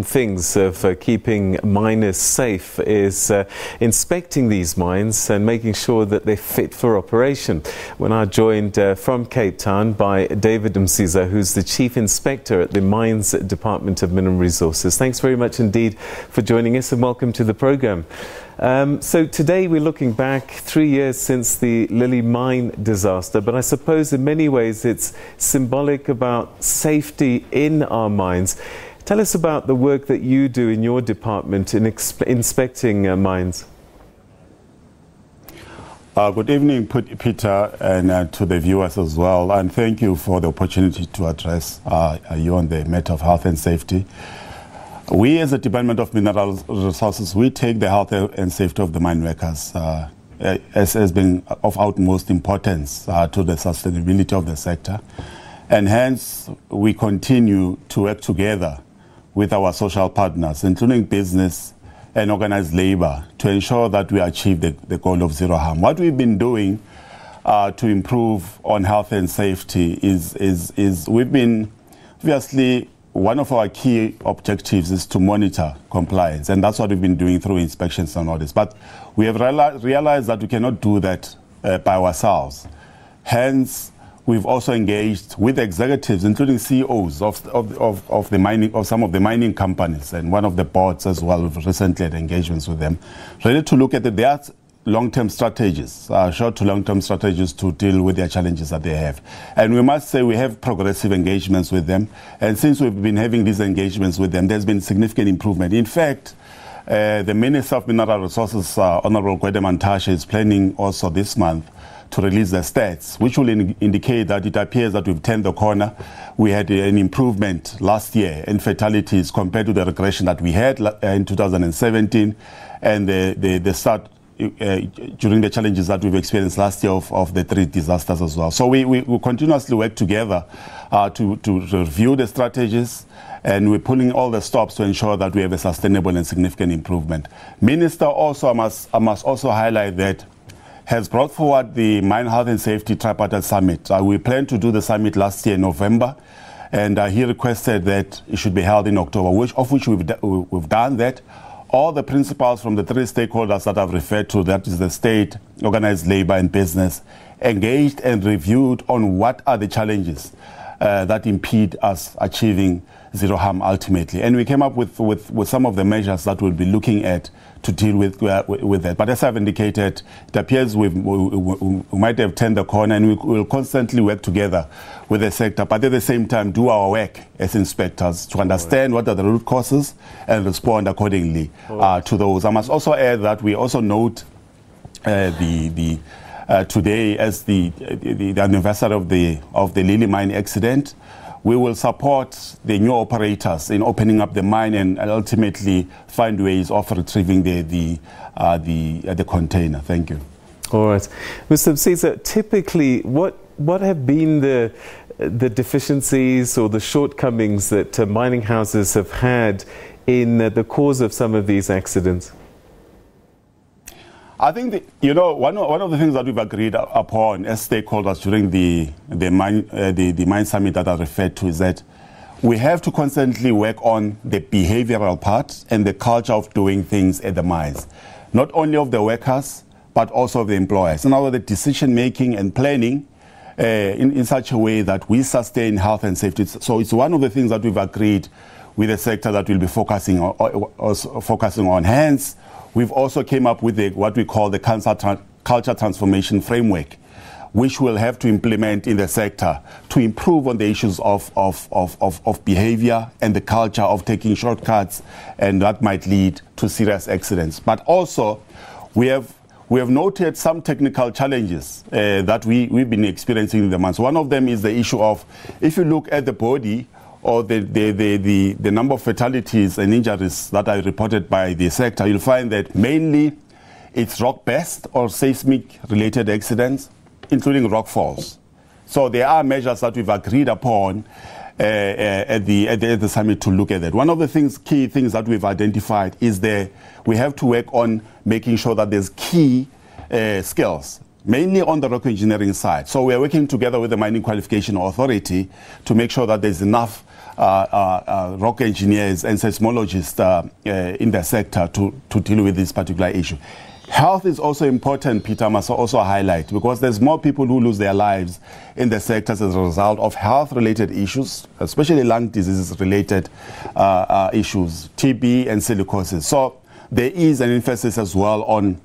Things of keeping miners safe is inspecting these mines and making sure that they're fit for operation. We're now joined from Cape Town by David Msiza, who's the Chief Inspector at the Mines Department of Mineral Resources. Thanks very much indeed for joining us and welcome to the programme. So today we're looking back 3 years since the Lily mine disaster, but I suppose in many ways it's symbolic about safety in our mines. Tell us about the work that you do in your department in inspecting mines. Good evening, Peter, and to the viewers as well. And thank you for the opportunity to address you on the matter of health and safety. We, as the Department of Mineral Resources, we take the health and safety of the mine workers as being of utmost importance to the sustainability of the sector. And hence, we continue to work together with our social partners, including business and organized labor, to ensure that we achieve the goal of zero harm. What we've been doing to improve on health and safety is we've been, obviously, one of our key objectives is to monitor compliance, and that's what we've been doing through inspections and audits. But we have realized that we cannot do that by ourselves. Hence, we've also engaged with executives, including CEOs of some of the mining companies, and one of the boards as well. We've recently had engagements with them, ready to look at their long-term strategies, short to long-term strategies to deal with their challenges that they have. And we must say we have progressive engagements with them. And since we've been having these engagements with them, there's been significant improvement. In fact, the Minister of Mineral Resources, Honorable Mantashe, is planning also this month to release the stats, which will indicate that it appears that we've turned the corner. We had an improvement last year in fatalities compared to the regression that we had in 2017 and the start during the challenges that we've experienced last year of the three disasters as well. So we continuously work together to review the strategies, and we're pulling all the stops to ensure that we have a sustainable and significant improvement. Minister also, I must also highlight that, has brought forward the Mine Health and Safety Tripartite Summit. We planned to do the summit last year in November, and he requested that it should be held in October, of which we've done that. All the principals from the three stakeholders that I've referred to, that is the state, organized labor and business, engaged and reviewed on what are the challenges that impede us achieving zero harm ultimately. And we came up with some of the measures that we'll be looking at to deal with that. But as I've indicated, it appears we might have turned the corner, and we will constantly work together with the sector, but at the same time do our work as inspectors to understand what are the root causes and respond accordingly to those. I must also add that we also note today as the anniversary of the Lily mine accident. We will support the new operators in opening up the mine and ultimately find ways of retrieving the container. Thank you. All right, Mr. Msiza, typically, what have been the deficiencies or the shortcomings that mining houses have had in the cause of some of these accidents? I think one of the things that we've agreed upon as stakeholders during the mine summit that I referred to is that we have to constantly work on the behavioral part and the culture of doing things at the mines, not only of the workers but also of the employers. In other words, the decision making and planning in such a way that we sustain health and safety. So it's one of the things that we've agreed with the sector that we'll be focusing on. Hence, we've also came up with what we call the culture transformation framework, which we'll have to implement in the sector to improve on the issues of behavior and the culture of taking shortcuts, and that might lead to serious accidents. But also, we have noted some technical challenges that we've been experiencing in the mines. One of them is the issue of, if you look at the body or the number of fatalities and injuries that are reported by the sector, you'll find that mainly it's rock-based or seismic-related accidents, including rock falls. So there are measures that we've agreed upon at the summit to look at that. One of the key things that we've identified is we have to work on making sure that there's key skills mainly on the rock engineering side. So we are working together with the Mining Qualification Authority to make sure that there's enough rock engineers and seismologists in the sector to deal with this particular issue. Health is also important, Peter, must also highlight, because there's more people who lose their lives in the sectors as a result of health-related issues, especially lung diseases-related issues, TB and silicosis. So there is an emphasis as well on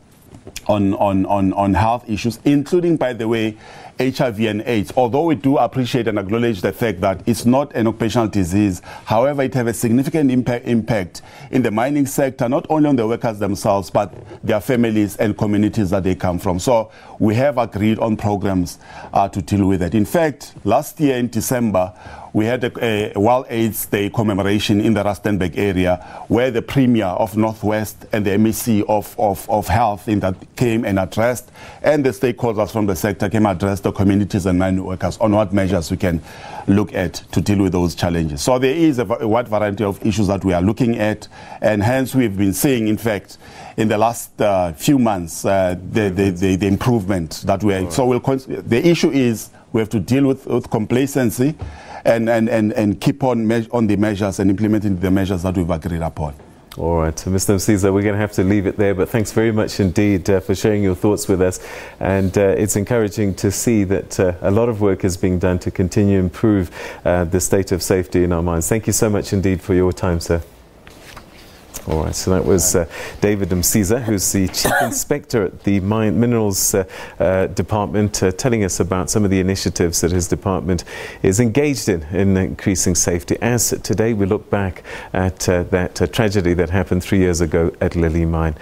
health issues, including, by the way, HIV and AIDS. Although we do appreciate and acknowledge the fact that it's not an occupational disease, however, it has a significant impact in the mining sector, not only on the workers themselves, but their families and communities that they come from. So we have agreed on programs to deal with it. In fact, last year in December, we had a World AIDS Day commemoration in the Rustenburg area, where the Premier of Northwest and the MEC of Health in that came and addressed, and the stakeholders from the sector came and addressed the communities and mining workers on what measures we can look at to deal with those challenges. So there is a wide variety of issues that we are looking at, and hence we've been seeing, in fact, in the last few months, the improvement that we are. So the issue is we have to deal with complacency and keep on the measures and implementing the measures that we've agreed upon. All right, Mr. Msiza, we're going to have to leave it there, but thanks very much indeed for sharing your thoughts with us. And it's encouraging to see that a lot of work is being done to continue to improve the state of safety in our mines. Thank you so much indeed for your time, sir. All right, so that was David Msiza, who's the Chief Inspector at the Minerals Department, telling us about some of the initiatives that his department is engaged in increasing safety. As today we look back at that tragedy that happened 3 years ago at Lily Mine.